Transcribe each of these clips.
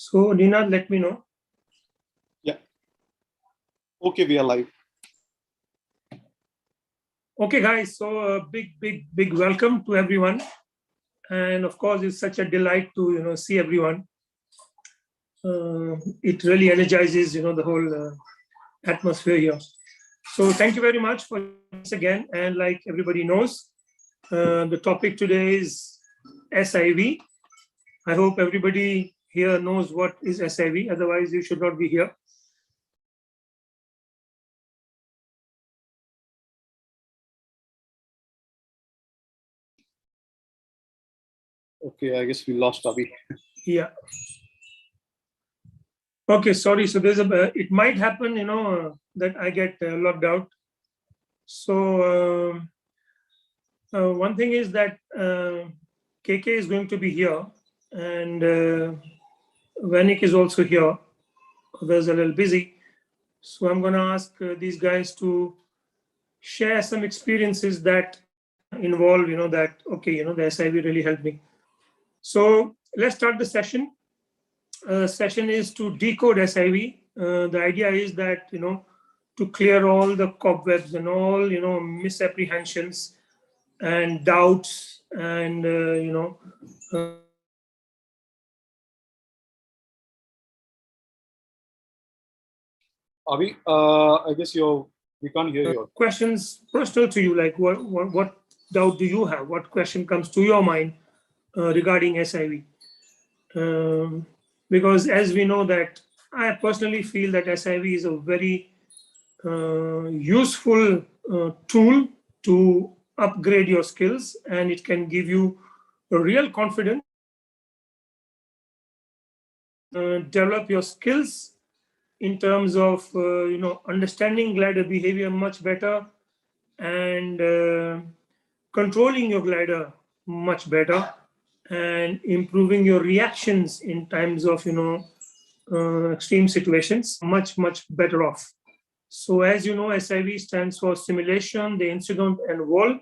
So Nina, let me know. Yeah. Okay, we are live. Okay, guys. So a big welcome to everyone, and of course, it's such a delight to see everyone. It really energizes the whole atmosphere here. So thank you very much for this again. And like everybody knows, the topic today is SIV. I hope everybody here knows what is SIV. Otherwise, you should not be here. Okay, I guess we lost Avi. Yeah. Okay, sorry. So there's it might happen, that I get logged out. So one thing is that KK is going to be here, and Vanik is also here. There's a little busy, so I'm going to ask these guys to share some experiences that involve, that okay, the SIV really helped me. So let's start the session. Session is to decode SIV. The idea is that to clear all the cobwebs and all misapprehensions and doubts and Avi, I guess we can't hear you. Questions personal to you, like what doubt do you have? What question comes to your mind regarding SIV? Because as we know that I personally feel that SIV is a very useful tool to upgrade your skills, and it can give you a real confidence, develop your skills in terms of understanding glider behavior much better and controlling your glider much better and improving your reactions in times of extreme situations much better off. So as you know, SIV stands for simulation, the incident and wall.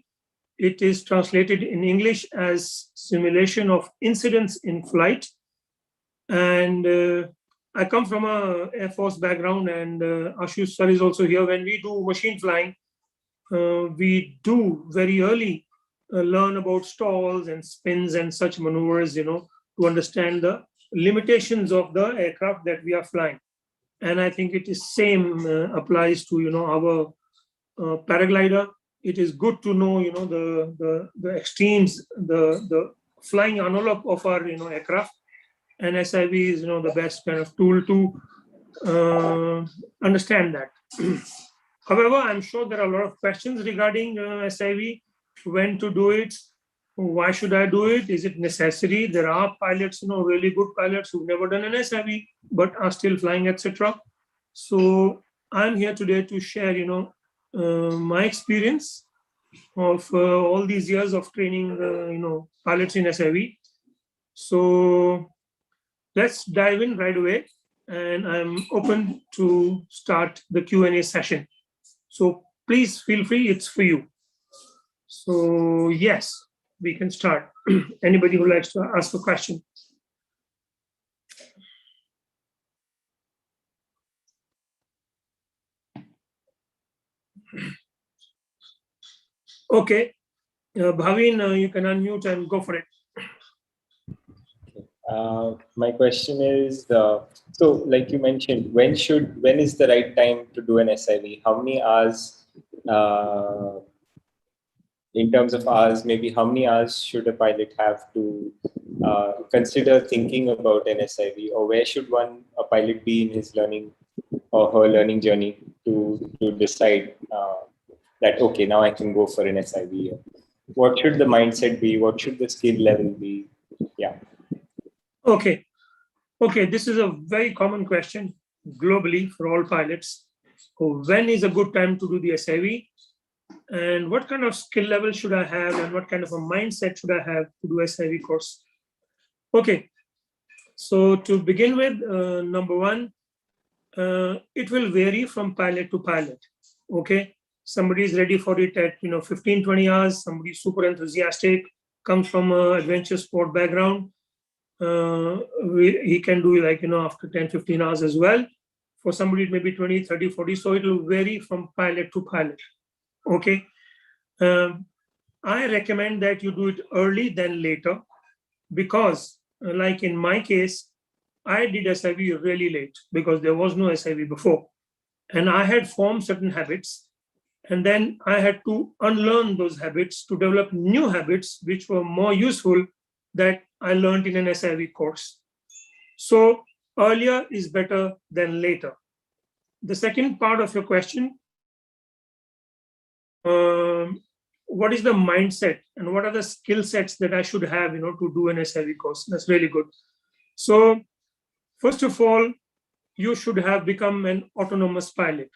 It is translated in English as simulation of incidents in flight. And I come from a Air Force background, and Ashush sir is also here. When we do machine flying, we do very early learn about stalls and spins and such maneuvers, to understand the limitations of the aircraft that we are flying. And I think it is same applies to our paraglider. It is good to know the extremes, the flying envelope of our aircraft, and SIV is the best kind of tool to understand that. However, I'm sure there are a lot of questions regarding SIV. When to do it? Why should I do it? Is it necessary? There are pilots, really good pilots who've never done an SIV but are still flying, etc. So I'm here today to share, my experience of all these years of training, pilots in SIV. So let's dive in right away, and I'm open to start the Q&A session. So please feel free, it's for you. So yes, we can start. Anybody who likes to ask a question? Okay, Bhavin, you can unmute and go for it. My question is, so like you mentioned, when is the right time to do an SIV? How many hours, in terms of hours, maybe how many hours should a pilot have to consider thinking about an SIV, or where should a pilot be in his learning or her learning journey to decide that, okay, now I can go for an SIV? What should the mindset be? What should the skill level be? Yeah. Okay, this is a very common question globally for all pilots. When is a good time to do the SIV? And what kind of skill level should I have, and what kind of a mindset should I have to do SIV course? Okay, so to begin with, number one, it will vary from pilot to pilot. Okay, somebody is ready for it at 15-20 hours. Somebody is super enthusiastic, comes from an adventure sport background. he can do like, after 10, 15 hours as well. For somebody, it may be 20, 30, 40. So it will vary from pilot to pilot. Okay. I recommend that you do it early than later, because like in my case, I did SIV really late because there was no SIV before. And I had formed certain habits. And then I had to unlearn those habits to develop new habits, which were more useful, that I learned in an SIV course. So earlier is better than later. The second part of your question, what is the mindset and what are the skill sets that I should have, to do an SIV course? That's really good. So first of all, you should have become an autonomous pilot,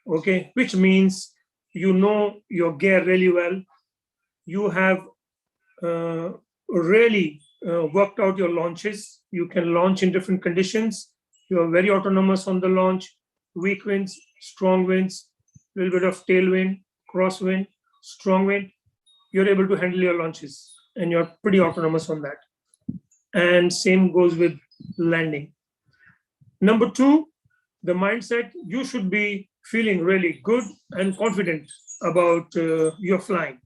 okay? Which means you know your gear really well. You have really worked out your launches. You can launch in different conditions. You are very autonomous on the launch. Weak winds, strong winds, a little bit of tailwind, crosswind, strong wind. You're able to handle your launches and you're pretty autonomous on that. And same goes with landing. Number two, the mindset, you should be feeling really good and confident about your flying.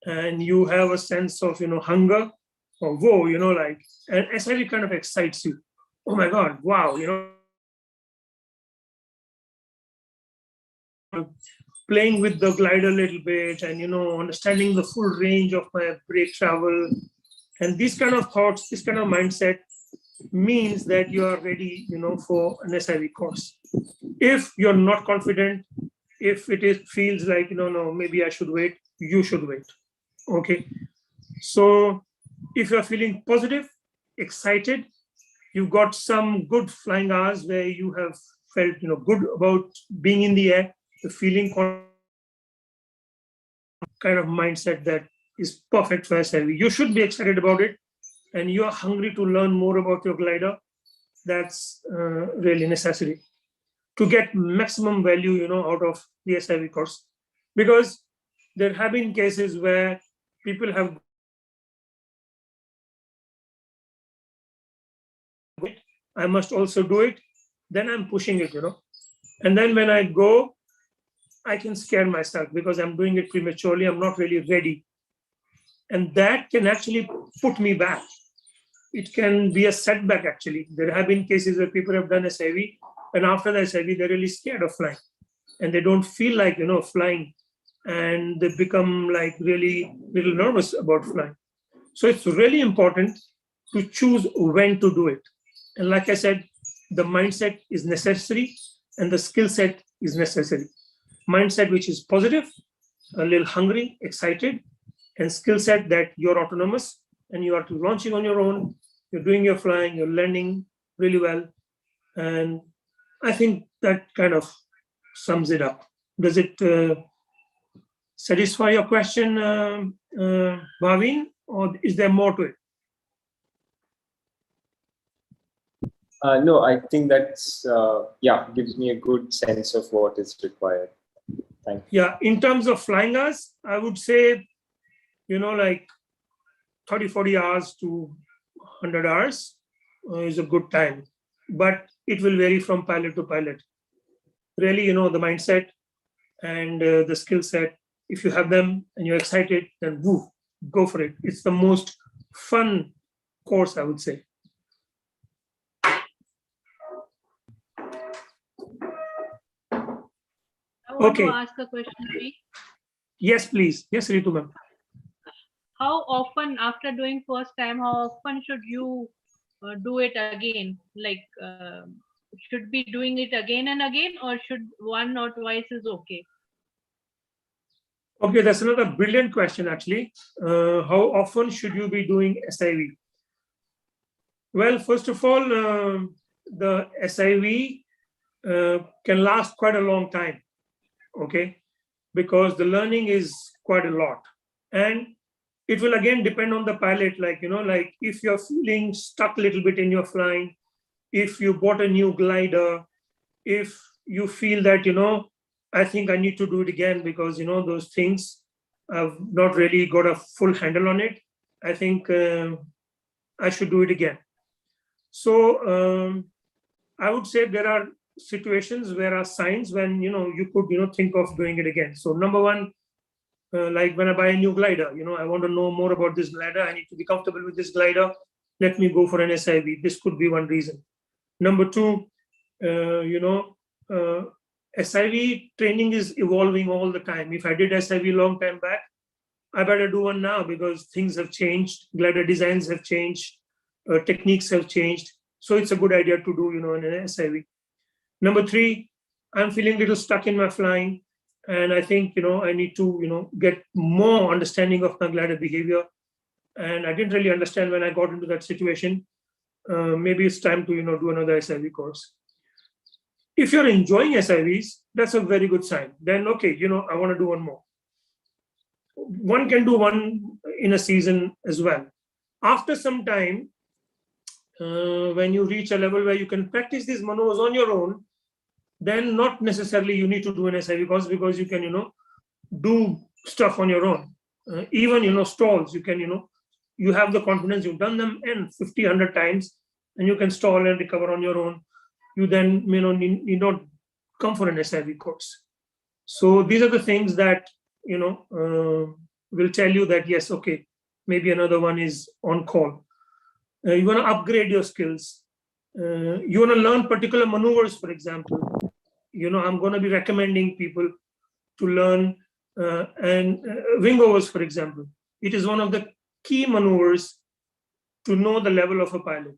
And you have a sense of, hunger or whoa, and SIV kind of excites you. Oh my God, wow, playing with the glider a little bit and, understanding the full range of my brake travel. And these kind of thoughts, this kind of mindset means that you are ready, for an SIV course. If you're not confident, if it feels like, no, maybe I should wait, you should wait. Okay. So if you're feeling positive, excited, you've got some good flying hours where you have felt, good about being in the air, the feeling kind of mindset that is perfect for SIV. You should be excited about it, and you are hungry to learn more about your glider. That's really necessary to get maximum value, out of the SIV course. Because there have been cases where people have, I must also do it, then I'm pushing it, And then when I go, I can scare myself because I'm doing it prematurely. I'm not really ready. And that can actually put me back. It can be a setback, actually. There have been cases where people have done SIV, and after the SIV, they're really scared of flying. And they don't feel like, flying. And they become like really little nervous about flying. So it's really important to choose when to do it. And like I said, the mindset is necessary and the skill set is necessary. Mindset which is positive, a little hungry, excited, and skill set that you're autonomous and you are launching on your own, you're doing your flying, you're landing really well. And I think that kind of sums it up. Does it satisfy your question, Bhavin, or is there more to it? No, I think that's, gives me a good sense of what is required. Thank you. Yeah, in terms of flying hours, I would say, like 30, 40 hours to 100 hours is a good time. But it will vary from pilot to pilot. Really, the mindset and the skill set, if you have them and you're excited, then woo, go for it. It's the most fun course, I would say. I want Okay. to ask a question, please. Yes, please. Yes, Ritu ma'am. How often, after doing first time, how often should you do it again? Like, should be doing it again and again, or should one or twice is okay? Okay, that's another brilliant question, actually. How often should you be doing SIV? Well, first of all, the SIV can last quite a long time, okay? Because the learning is quite a lot. And it will again depend on the pilot, like if you're feeling stuck a little bit in your flying, if you bought a new glider, if you feel that, I think I need to do it again because, those things, I've not really got a full handle on it. I think I should do it again. So I would say there are situations where are signs when you could think of doing it again. So number one, like when I buy a new glider, I want to know more about this glider. I need to be comfortable with this glider. Let me go for an SIV. This could be one reason. Number two, SIV training is evolving all the time. If I did SIV long time back, I better do one now because things have changed. Glider designs have changed. Techniques have changed. So it's a good idea to do, in an SIV. Number three, I'm feeling a little stuck in my flying. And I think, I need to, get more understanding of my glider behavior. And I didn't really understand when I got into that situation. Maybe it's time to, do another SIV course. If you're enjoying SIVs, that's a very good sign. Then, okay, I want to do one more. One can do one in a season as well. After some time, when you reach a level where you can practice these maneuvers on your own, then not necessarily you need to do an SIV course because you can, do stuff on your own. Even, stalls, you can, you have the confidence, you've done them 50, 100 times, and you can stall and recover on your own. You then, need not come for an SIV course. So these are the things that, will tell you that, yes, okay, maybe another one is on call. You want to upgrade your skills. You want to learn particular maneuvers, for example. I'm going to be recommending people to learn wing overs, for example. It is one of the key maneuvers to know the level of a pilot.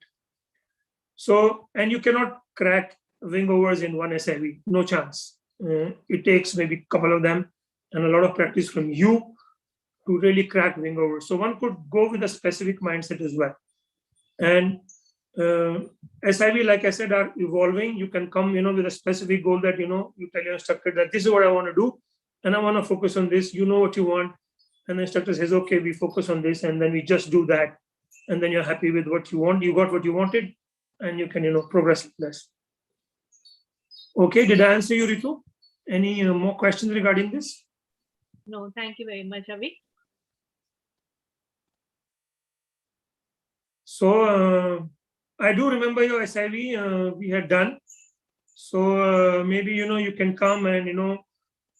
So, and you cannot crack wing overs in one SIV, no chance. It takes maybe a couple of them and a lot of practice from you to really crack wing overs. So one could go with a specific mindset as well. And SIV, like I said, are evolving. You can come, with a specific goal that, you tell your instructor that this is what I want to do, and I want to focus on this. You know what you want, and the instructor says, okay, we focus on this, and then we just do that, and then you're happy with what you want. You got what you wanted, and you can, progress less. Okay, did I answer you, Ritu? Any more questions regarding this? No, thank you very much, Avi. So I do remember your SIV we had done. So maybe, you can come and,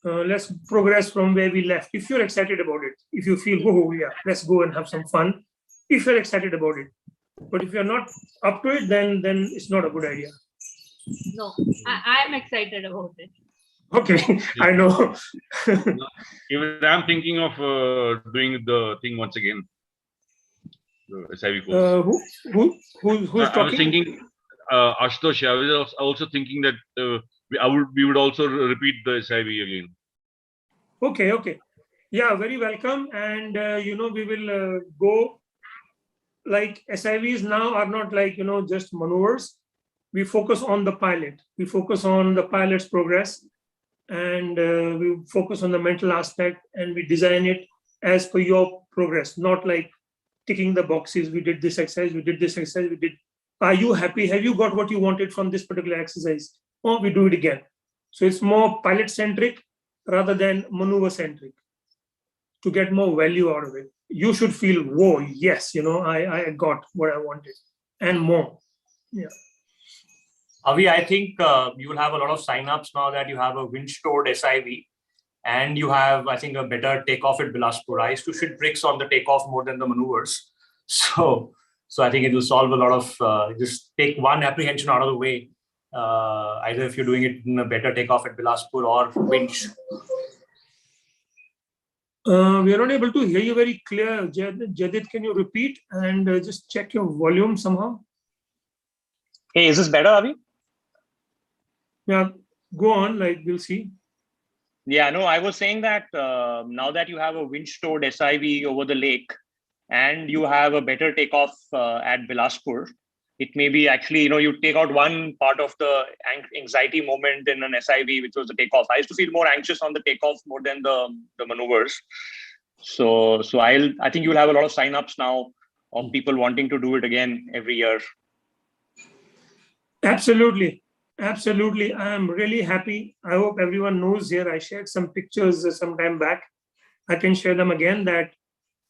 let's progress from where we left. If you're excited about it, if you feel, oh, yeah, let's go and have some fun. If you're excited about it. But if you're not up to it, then it's not a good idea. No, I'm excited about it. Okay, I know. Even I'm thinking of doing the thing once again. The SIV course. Who's I was talking? thinking, Ashutosh, I was also thinking that we would also repeat the SIV again. Okay. Yeah, very welcome. And, we will go, like SIVs now are not like, just maneuvers. We focus on the pilot. We focus on the pilot's progress. And we focus on the mental aspect, and we design it as per your progress, not like ticking the boxes. We did this exercise, we did this exercise, we did. Are you happy? Have you got what you wanted from this particular exercise? Or we do it again. So it's more pilot-centric rather than maneuver-centric to get more value out of it. You should feel, whoa, yes, I got what I wanted and more. Yeah. Avi, I think you will have a lot of signups now that you have a wind-stored SIV, and you have, I think, a better takeoff at Bilaspur. I used to shit bricks on the takeoff more than the maneuvers. So I think it will solve a lot of, just take one apprehension out of the way, either if you're doing it in a better takeoff at Bilaspur or winch. We are not able to hear you very clear. Jadid, can you repeat and just check your volume somehow? Hey, is this better, Avi? Yeah, go on, like we'll see. Yeah, no, I was saying that now that you have a winch-stored SIV over the lake and you have a better takeoff at Bilaspur, it may be actually, you take out one part of the anxiety moment in an SIV, which was the takeoff. I used to feel more anxious on the takeoff more than the maneuvers. So I think you'll have a lot of signups now of people wanting to do it again every year. Absolutely. I am really happy. I hope everyone knows here. I shared some pictures some time back. I can share them again, that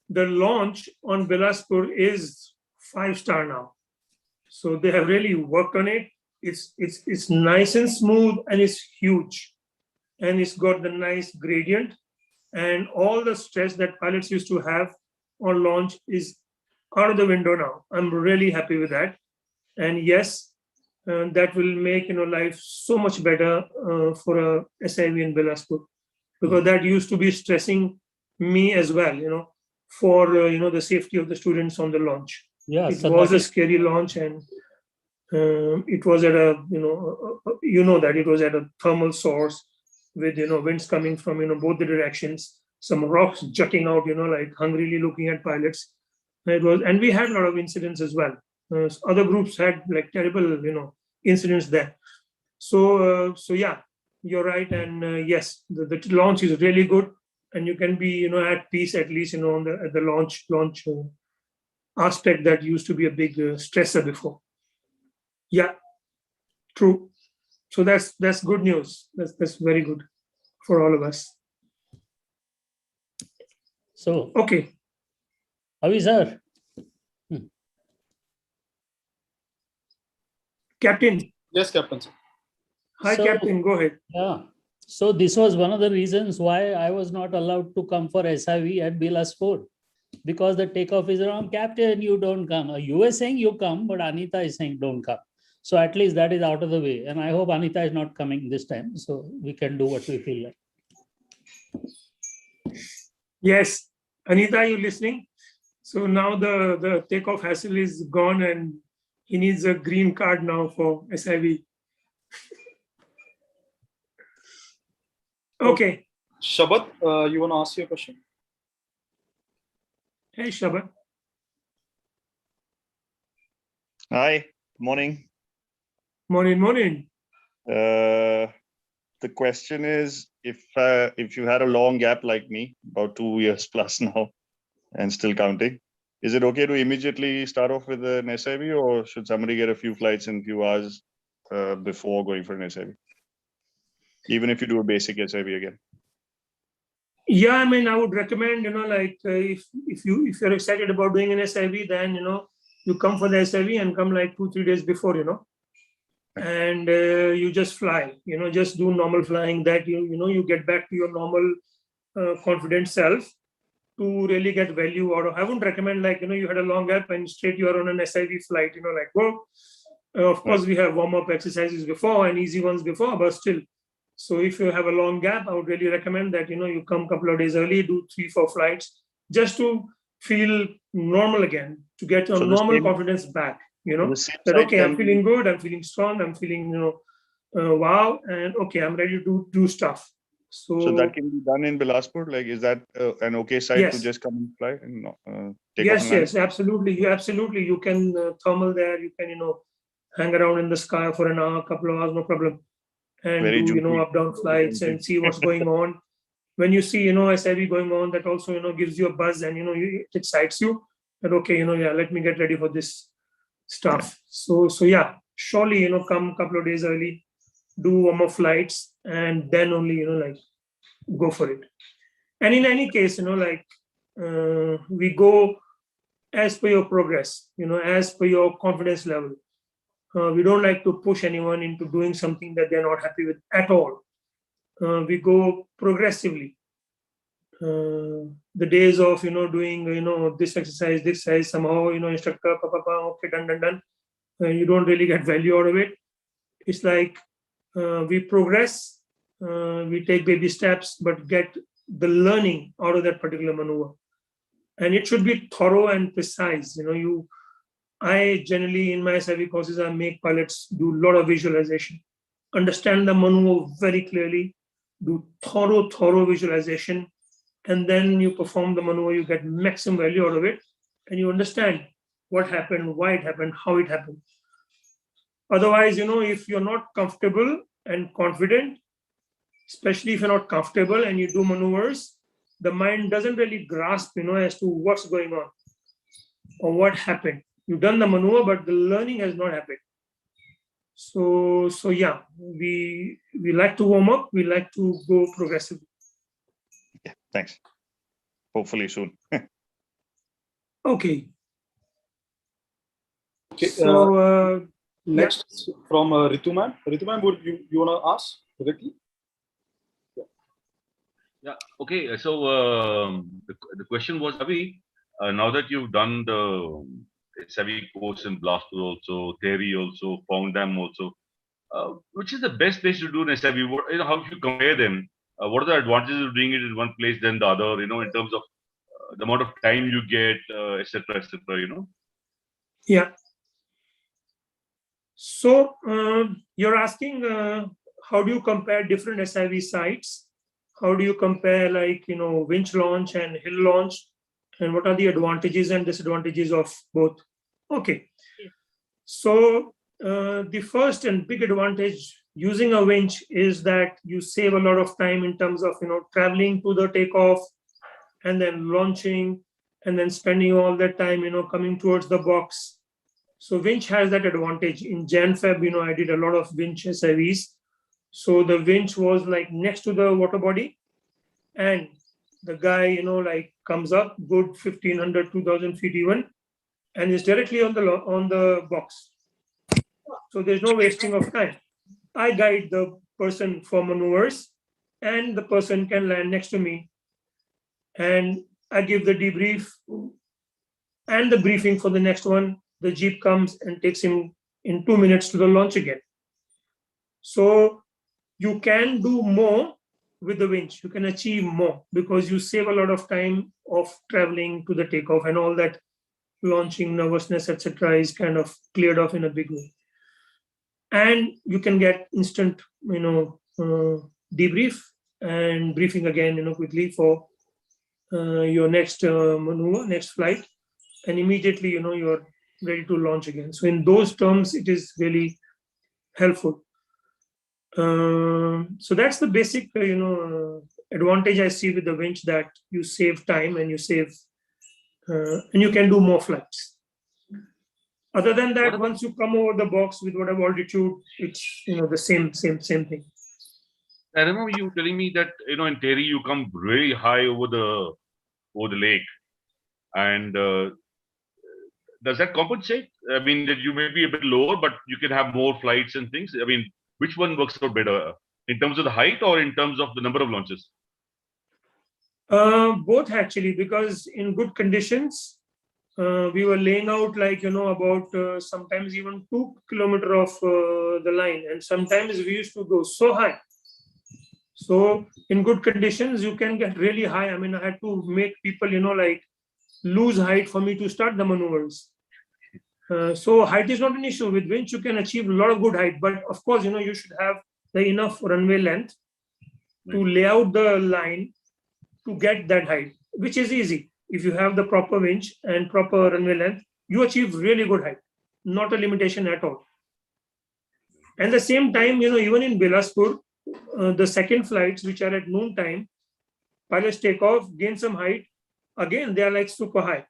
the launch on Bilaspur is 5-star now. So they have really worked on it. It's nice and smooth, and it's huge, and it's got the nice gradient, and all the stress that pilots used to have on launch is out of the window now. I'm really happy with that. And yes, that will make life so much better for a SIV in Bilaspur, because that used to be stressing me as well, for the safety of the students on the launch. Yeah, It so was that a is, scary launch, and it was at a that it was at a thermal source with winds coming from both the directions, some rocks jutting out, like hungrily looking at pilots. It was, and we had a lot of incidents as well. Other groups had like terrible incidents there. So yeah, you're right, and yes, the launch is really good, and you can be at peace, at least on the launch aspect that used to be a big stressor before. Yeah, true. So that's good news. That's very good for all of us. so, Okay. Avi sir, Captain. Yes, Captain. Sir. Hi, So- Captain. Go ahead. yeah. So this was one of the reasons why I was not allowed to come for SIV at Bilaspur, because the takeoff is around, Captain, you don't come. You were saying you come, but Anita is saying don't come. So at least that is out of the way. And I hope Anita is not coming this time, so we can do what we feel like. Yes, Anita, are you listening? So now the takeoff hassle is gone, and he needs a green card now for SIV. Okay. Shabbat, you want to ask your question? Hey, Shabbat. Hi, morning. Morning. The question is, if you had a long gap like me, about 2 years plus now, and still counting, is it okay to immediately start off with an SIV, or should somebody get a few flights in a few hours before going for an SIV? Even if you do a basic SIV again. Yeah, I mean, I would recommend, if you're excited about doing an SIV, then you come for the SIV and come like 2-3 days before, and you just fly, just do normal flying, that you get back to your normal confident self to really get value out of. I wouldn't recommend you had a long gap and straight you are on an SIV flight, of course we have warm-up exercises before and easy ones before, but still. So if you have a long gap, I would really recommend that you come a couple of days early, do 3-4 flights just to feel normal again, to get your normal confidence back. That okay, I'm feeling good, I'm feeling strong, I'm feeling wow, and okay, I'm ready to do stuff. So that can be done in Bilaspur. Like, is that an okay site to just come and fly and take off? Yes, absolutely. You can thermal there. You can hang around in the sky for an hour, couple of hours, no problem, and Very do juicy. up-down flights and see what's going on. When you see SIV going on, that also gives you a buzz, and it excites you. That okay, let me get ready for this stuff. So yeah, surely come a couple of days early, do warm-up flights, and then only go for it. And in any case, we go as per your progress, as per your confidence level. We don't like to push anyone into doing something that they're not happy with at all. We go progressively. The days of doing this exercise, somehow instructor okay, done. You don't really get value out of it. It's like we progress, we take baby steps, but get the learning out of that particular maneuver. And it should be thorough and precise. I generally in my SIV courses, I make pilots do a lot of visualization, understand the maneuver very clearly, do thorough visualization, and then you perform the maneuver, you get maximum value out of it, and you understand what happened, why it happened, how it happened. Otherwise, if you're not comfortable and confident, especially if you're not comfortable and you do maneuvers, the mind doesn't really grasp, as to what's going on or what happened. You've done the maneuver, but the learning has not happened. So yeah, we like to warm up. We like to go progressively. Yeah, thanks. Hopefully soon. Okay. Okay. So Next from Rituman. Rituman, would you want to ask directly? Yeah. Okay. So the question was, Avi, now that you've done the SIV course in Bilaspur also, theory also, them also, which is the best place to do an SIV? What, how should you compare them? What are the advantages of doing it in one place than the other? In terms of the amount of time you get, etc., etc. yeah. So you're asking how do you compare different SIV sites? How do you compare winch launch and hill launch? And what are the advantages and disadvantages of both? Okay. So the first and big advantage using a winch is that you save a lot of time in terms of traveling to the takeoff and then launching and then spending all that time coming towards the box. So winch has that advantage. In Jan-Feb, I did a lot of winch SIVs. So the winch was like next to the water body, and the guy comes up good 1,500, 2,000 feet even, and is directly on the box. So there's no wasting of time. I guide the person for maneuvers, and the person can land next to me, and I give the debrief and the briefing for the next one. The jeep comes and takes him in 2 minutes to the launch again. So you can do more with the winch. You can achieve more because you save a lot of time of traveling to the takeoff, and all that launching nervousness, etc., is kind of cleared off in a big way. And you can get instant, debrief and briefing again, quickly for your next maneuver, next flight, and immediately, you're ready to launch again. So in those terms, it is really helpful. So that's the basic, advantage I see with the winch, that you save time and you save, and you can do more flights. Other than that, once you come over the box with whatever altitude, it's the same thing. I remember you telling me that in theory you come really high over the lake, and does that compensate? I mean, that you may be a bit lower, but you can have more flights and things. I mean, which one works out better in terms of the height or in terms of the number of launches? Both actually, because in good conditions, we were laying out about sometimes even 2 kilometers of the line, and sometimes we used to go so high. So in good conditions, you can get really high. I mean, I had to make people lose height for me to start the maneuvers. So height is not an issue. With winch, you can achieve a lot of good height, but of course, you should have the enough runway length to lay out the line to get that height, which is easy. If you have the proper winch and proper runway length, you achieve really good height, not a limitation at all. And at the same time, even in Bilaspur, the second flights, which are at noon time, pilots take off, gain some height. Again, they are super high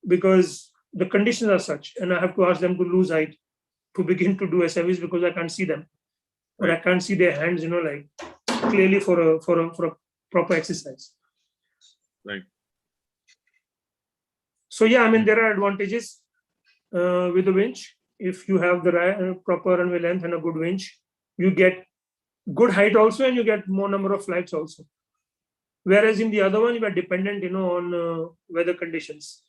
because the conditions are such, and I have to ask them to lose height to begin to do SIVs because I can't see them, or I can't see their hands, clearly for a proper exercise. Right. So yeah, I mean, there are advantages with the winch. If you have the proper runway length and a good winch, you get good height also, and you get more number of flights also. Whereas in the other one, you are dependent, on weather conditions,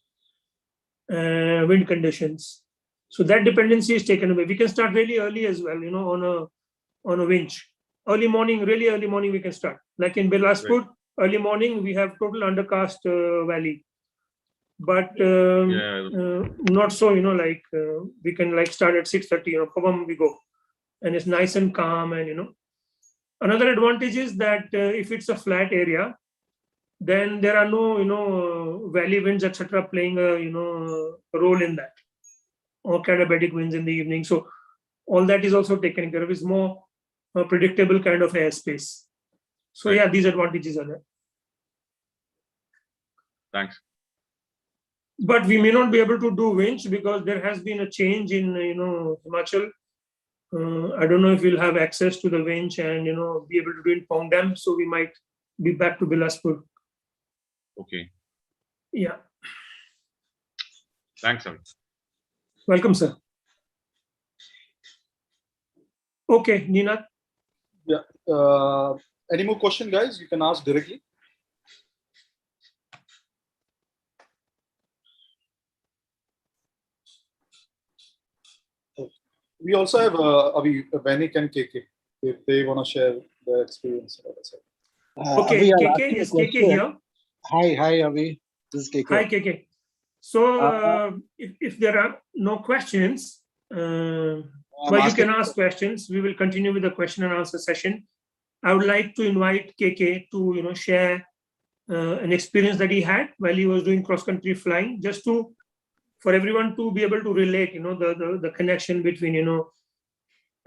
wind conditions. So that dependency is taken away. We can start really early as well, on a winch. Early morning, really early morning, we can start. Like in Bilaspur, right. Early morning, we have total undercast valley. But not so, we can start at 6:30, we go. And it's nice and calm. And, another advantage is that if it's a flat area, then there are no, valley winds, etc., playing a, role in that, or katabatic winds in the evening. So all that is also taken care of. It's more a predictable kind of airspace. So yeah, these advantages are there. Thanks. But we may not be able to do winch because there has been a change in, Himachal. I don't know if we'll have access to the winch and, be able to do in Pongdam. So we might be back to Bilaspur. Okay. Yeah. Thanks, Avi. Welcome, sir. Okay, Nina. Yeah. Any more question, guys? You can ask directly. We also have Avi, Vanik and KK if they want to share their experience. Okay, Avi, I'll KK, ask you a is KK question. here? Hi, Avi. This is KK. Hi, KK. So if there are no questions, well, you can ask questions. We will continue with the question and answer session. I would like to invite KK to share an experience that he had while he was doing cross-country flying, just for everyone to be able to relate, the connection between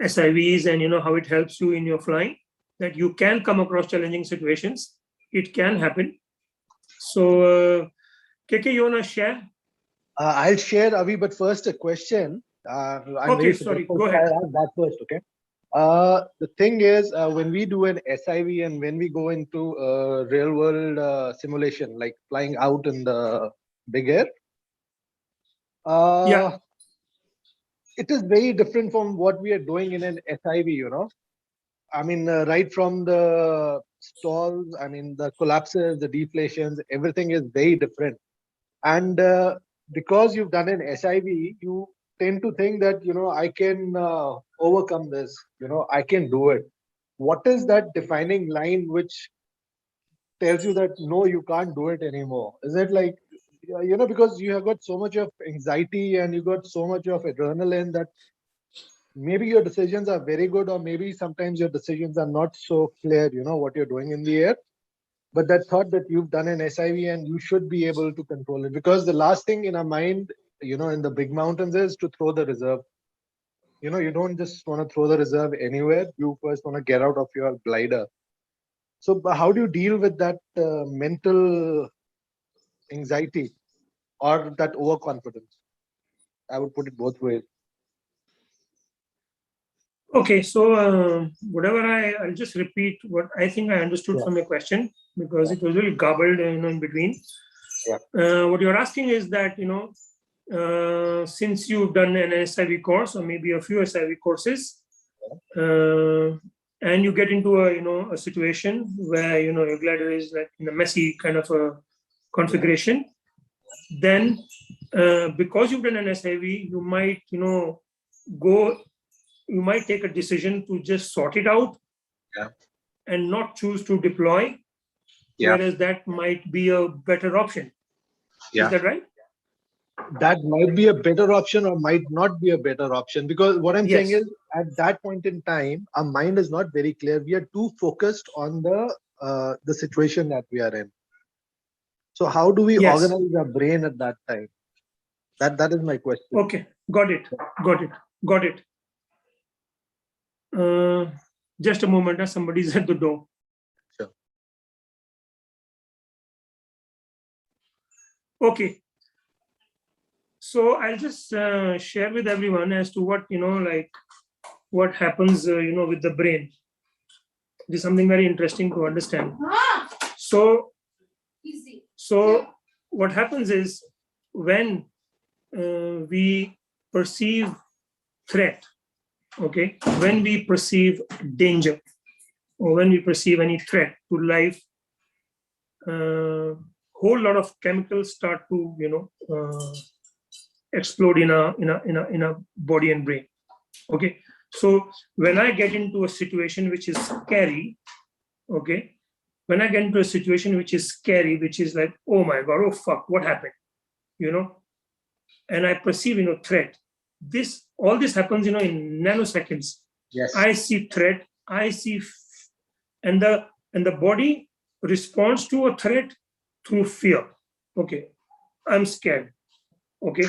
SIVs and how it helps you in your flying. That you can come across challenging situations. It can happen. So, KK, you wanna share? I'll share, Avi, but first a question. I'm Okay, very sorry, supportive. go ahead. I'll ask that first, okay? The thing is, when we do an SIV and when we go into a real world simulation, like flying out in the big air, Yeah. it is very different from what we are doing in an SIV, I mean, right from the stalls, I mean, the collapses, the deflations, everything is very different. And because you've done an SIV, you tend to think that, I can overcome this, I can do it. What is that defining line which tells you that, no, you can't do it anymore? Is it like, because you have got so much of anxiety and you got so much of adrenaline that maybe your decisions are very good, or maybe sometimes your decisions are not so clear, what you're doing in the air. But that thought that you've done an SIV and you should be able to control it, because the last thing in our mind, in the big mountains is to throw the reserve. You don't just want to throw the reserve anywhere. You first want to get out of your glider. So how do you deal with that mental anxiety or that overconfidence? I would put it both ways. Okay, so whatever I'll just repeat what I think I understood from your question, because it was really garbled in between. Yeah. What you're asking is that, since you've done an SIV course or maybe a few SIV courses, and you get into a situation where, your glider is like in a messy kind of a configuration, then because you've done an SIV, you might, you might take a decision to just sort it out and not choose to deploy, whereas that might be a better option. Is that right? That might be a better option or might not be a better option, because what I'm saying is, at that point in time, our mind is not very clear. We are too focused on the situation that we are in. So how do we organize our brain at that time? That is my question. Okay, got it. Just a moment, somebody's at the door. Sure. Okay. So I'll just share with everyone as to what, what happens, with the brain. This is something very interesting to understand. So what happens is, when we perceive threat, okay, when we perceive danger, or when we perceive any threat to life, whole lot of chemicals start to explode in a body and brain. Okay, so when I get into a situation which is scary, okay, when I get into a situation which is scary, which is like, oh my god, oh fuck, what happened, and I perceive threat, all this happens in nanoseconds. Yes. I see threat, and the body responds to a threat through fear. Okay, I'm scared. Okay,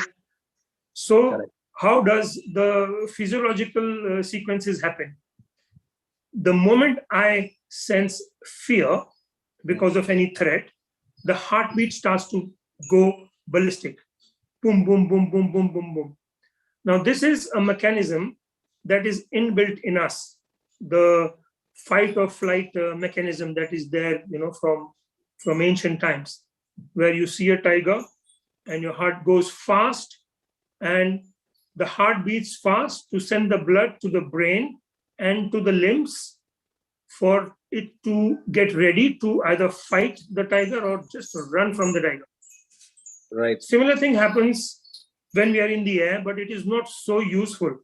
so how does the physiological sequences happen? The moment I sense fear because of any threat, the heartbeat starts to go ballistic. Boom, boom, boom, boom, boom, boom, boom. Now, this is a mechanism that is inbuilt in us, the fight or flight mechanism that is there, from ancient times, where you see a tiger and your heart goes fast and the heart beats fast to send the blood to the brain and to the limbs for it to get ready to either fight the tiger or just run from the tiger. Right. Similar thing happens when we are in the air, but it is not so useful.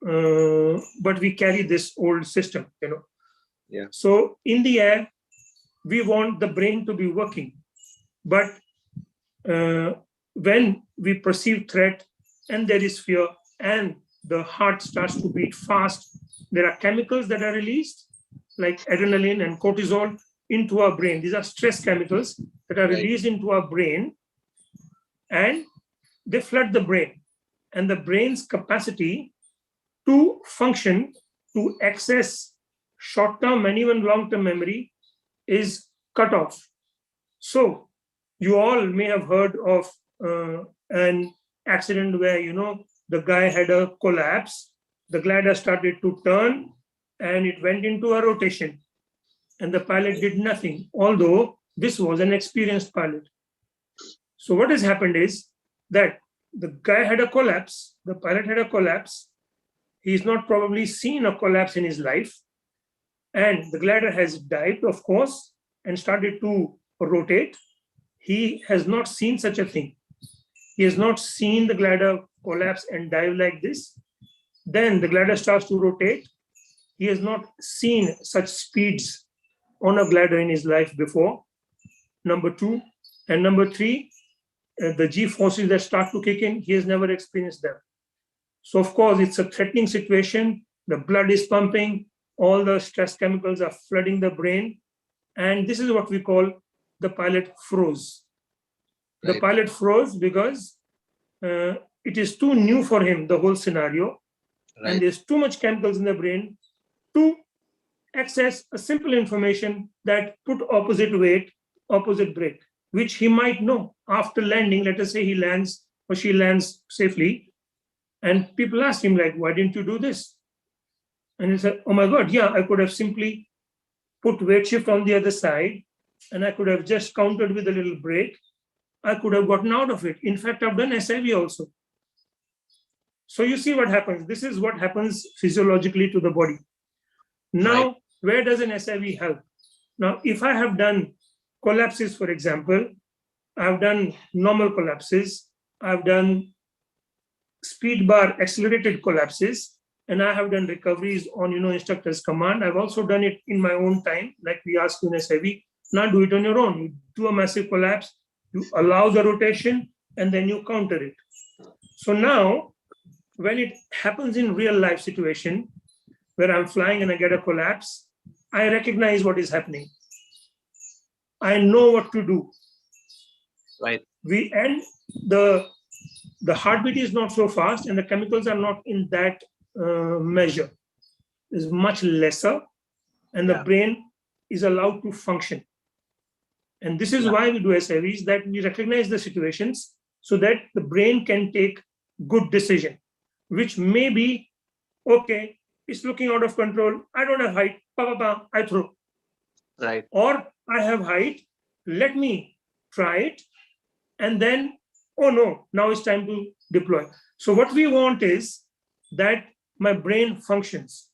But we carry this old system, Yeah. So in the air, we want the brain to be working. But when we perceive threat and there is fear and the heart starts to beat fast, there are chemicals that are released like adrenaline and cortisol into our brain. These are stress chemicals that are released into our brain and they flood the brain. And the brain's capacity to function, to access short-term and even long-term memory is cut off. So you all may have heard of an accident where, the guy had a collapse, the glider started to turn and it went into a rotation and the pilot did nothing, although this was an experienced pilot. So what has happened is that the guy had a collapse, the pilot had a collapse, he's not probably seen a collapse in his life, and the glider has dived, of course, and started to rotate. He has not seen such a thing. He has not seen the glider collapse and dive like this. Then the glider starts to rotate. He has not seen such speeds on a glider in his life before, number two. And number three, the G forces that start to kick in, he has never experienced them. So of course, it's a threatening situation. The blood is pumping, all the stress chemicals are flooding the brain. And this is what we call the pilot froze. The pilot froze because it is too new for him, the whole scenario. And there's too much chemicals in the brain to access a simple information that put opposite weight, opposite brake, which he might know after landing. Let us say he lands or she lands safely. And people ask him, like, why didn't you do this? And he said, oh my God, yeah, I could have simply put weight shift on the other side and I could have just countered with a little brake. I could have gotten out of it. In fact, I've done SIV also. So you see what happens. This is what happens physiologically to the body. Now, where does an SIV help? Now, if I have done collapses, for example, I've done normal collapses, I've done speed bar accelerated collapses, and I have done recoveries on, instructor's command. I've also done it in my own time, like we ask you in SIV. Now do it on your own. You do a massive collapse, you allow the rotation, and then you counter it. So now, when it happens in real life situation, where I'm flying and I get a collapse, I recognize what is happening. I know what to do. And the heartbeat is not so fast and the chemicals are not in that measure. It's much lesser and the brain is allowed to function. And this is why we do SIVs, that we recognize the situations so that the brain can take good decision, which may be, okay, it's looking out of control. I don't have height. I throw. Or I have height. Let me try it. And then, oh no, now it's time to deploy. So what we want is that my brain functions.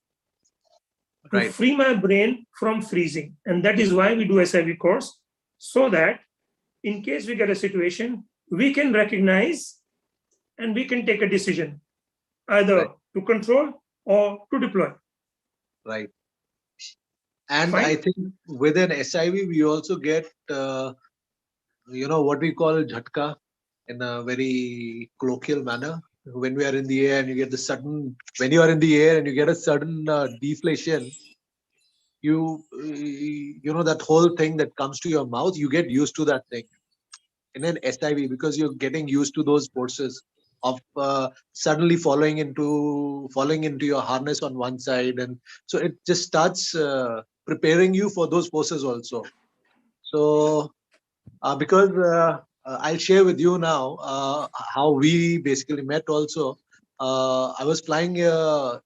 To free my brain from freezing. And that is why we do SIV course, so that in case we get a situation, we can recognize and we can take a decision, either to control or to deploy. And Fine. I think within SIV, we also get, what we call jhatka in a very colloquial manner. When we are in the air and you get the sudden, when you are in the air and you get a sudden deflation, that whole thing that comes to your mouth, you get used to that thing in an SIV because you're getting used to those forces of suddenly falling into your harness on one side, and so it just starts preparing you for those forces also. So because I'll share with you now how we basically met also. I was flying an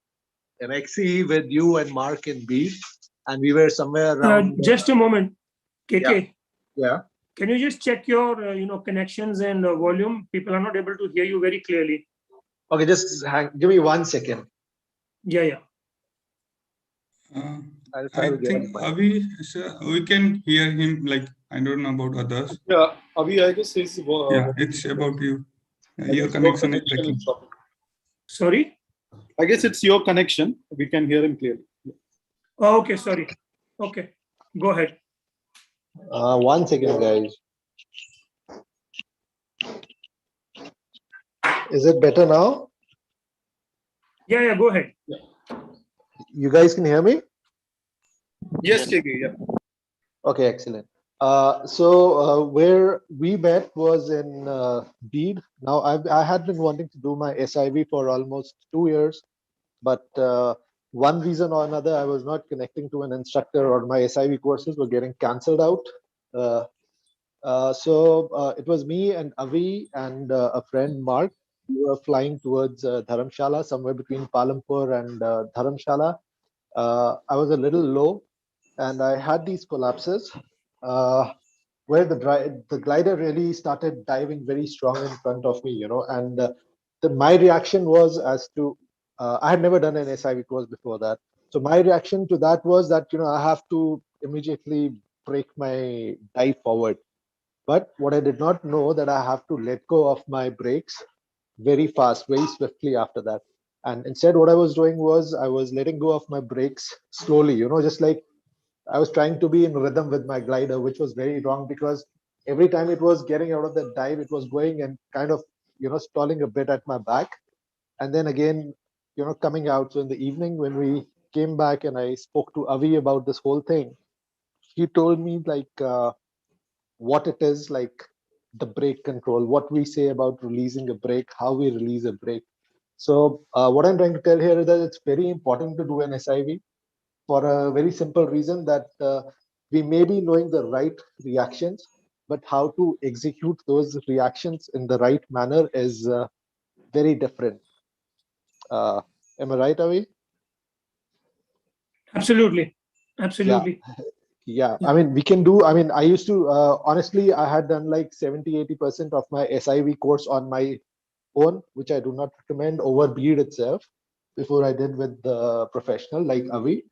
XE with you and Mark in B, and we were somewhere around. Just a moment, KK. Yeah. Can you just check your connections and volume? People are not able to hear you very clearly. Okay, just give me 1 second. Yeah. I'll try I to get think him back. Avi, sir, we can hear him. Like, I don't know about others. Yeah, Avi, I guess he's. Yeah, it's about you. I Your guess connection is breaking. is dropping. Sorry. I guess it's your connection. We can hear him clearly. Oh, okay. Sorry. Okay. Go ahead. 1 second, guys. Is it better now? Yeah. Go ahead. You guys can hear me? Yes, KK, yeah. Okay, excellent. So where we met was in Bede. Now I had been wanting to do my SIV for almost 2 years, but one reason or another, I was not connecting to an instructor, or my SIV courses were getting cancelled out. So it was me and Avi and a friend, Mark. We were flying towards Dharamshala, somewhere between Palampur and Dharamshala. I was a little low, and I had these collapses where the glider really started diving very strong in front of me, and my reaction was as to I had never done an SIV course before that. So my reaction to that was that, I have to immediately break my dive forward. But what I did not know that I have to let go of my brakes very fast, very swiftly after that. And instead, what I was doing was I was letting go of my brakes slowly, just like I was trying to be in rhythm with my glider, which was very wrong, because every time it was getting out of the dive, it was going and kind of, stalling a bit at my back. And then again, coming out. So in the evening, when we came back and I spoke to Avi about this whole thing, he told me what it is, like the brake control, what we say about releasing a brake, how we release a brake. So what I'm trying to tell here is that it's very important to do an SIV for a very simple reason that we may be knowing the right reactions, but how to execute those reactions in the right manner is very different. Am I right, Avi? Absolutely. Yeah. I mean, we can do, I used to, honestly, I had done like 70-80% of my SIV course on my own, which I do not recommend over Bede itself, before I did with the professional like Avi.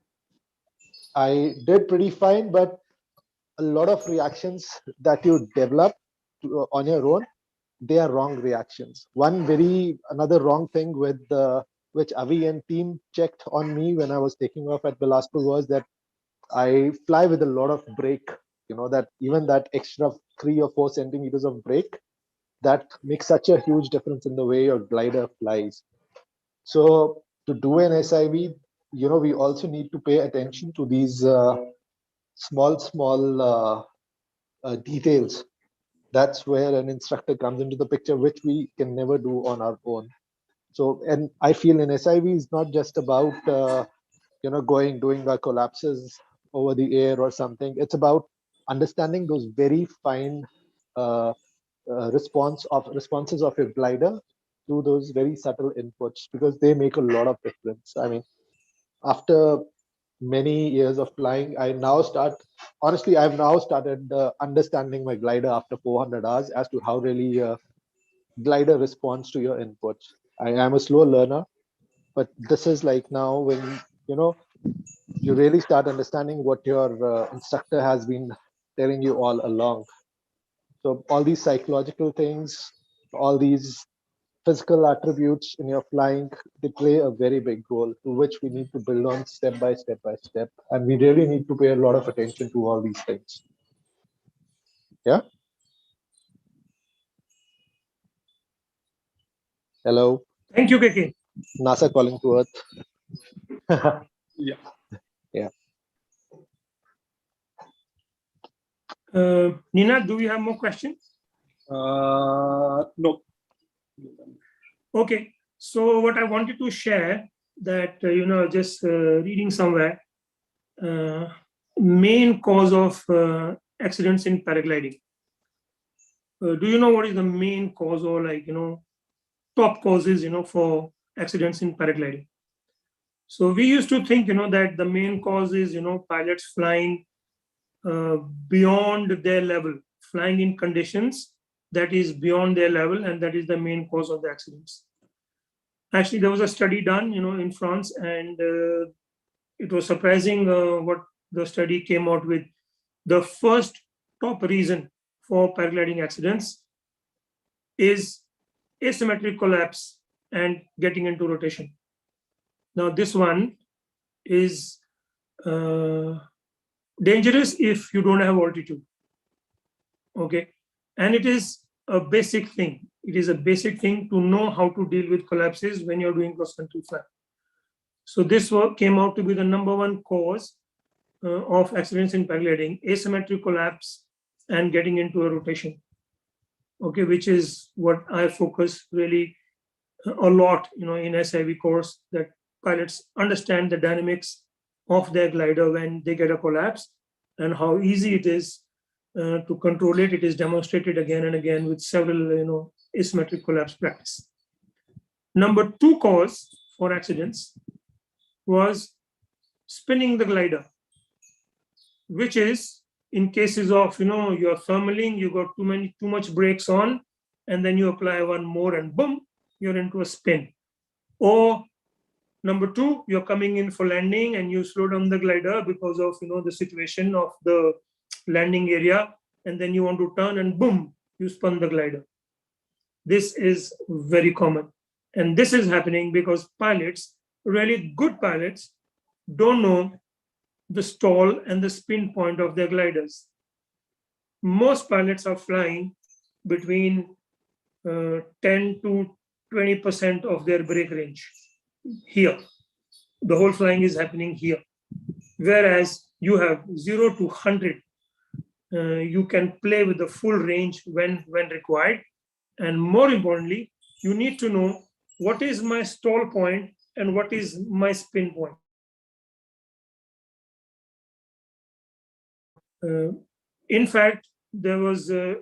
I did pretty fine, but a lot of reactions that you develop on your own, they are wrong reactions. Another wrong thing with which Avi and team checked on me when I was taking off at Bilaspur was that I fly with a lot of brake, that even that extra 3 or 4 centimeters of brake, that makes such a huge difference in the way your glider flies. So to do an SIV, we also need to pay attention to these small details. That's where an instructor comes into the picture, which we can never do on our own. So, and I feel an SIV is not just about doing the collapses over the air or something. It's about understanding those very fine responses of your glider to those very subtle inputs, because they make a lot of difference. I mean, after many years of flying, I've now started understanding my glider after 400 hours as to how really glider responds to your inputs. I am a slow learner, but this is like now when you really start understanding what your instructor has been telling you all along. So all these psychological things, all these physical attributes in your flying, they play a very big role, to which we need to build on step by step by step. And we really need to pay a lot of attention to all these things. Yeah. Hello. Thank you, KK. NASA calling to Earth. Yeah. Yeah. Nina, do you have more questions? No. Okay. So what I wanted to share that, just reading somewhere, main cause of accidents in paragliding. Do you know what is the main cause, or top causes, for accidents in paragliding? So we used to think, that the main cause is, pilots flying beyond their level, flying in conditions that is beyond their level, and that is the main cause of the accidents. Actually, there was a study done, in France, and it was surprising what the study came out with. The first top reason for paragliding accidents is asymmetric collapse and getting into rotation. Now, this one is dangerous if you don't have altitude. Okay, and it is a basic thing. It is a basic thing to know how to deal with collapses when you're doing cross-country flying. So this work came out to be the #1 cause of accidents in paragliding: asymmetric collapse and getting into a rotation. Okay, which is what I focus really a lot, in SIV course, that pilots understand the dynamics of their glider when they get a collapse and how easy it is to control it. It is demonstrated again and again with several, asymmetric collapse practice. #2 cause for accidents was spinning the glider, which is in cases of, you're thermaling, you got too much brakes on, and then you apply one more and boom, you're into a spin. Or #2, you're coming in for landing and you slow down the glider because of, the situation of the landing area, and then you want to turn and boom, you spun the glider. This is very common. And this is happening because pilots, really good pilots, don't know the stall and the spin point of their gliders. Most pilots are flying between 10 to 20% of their brake range here. The whole flying is happening here. Whereas you have 0 to 100. You can play with the full range when required. And more importantly, you need to know what is my stall point and what is my spin point. In fact, there was a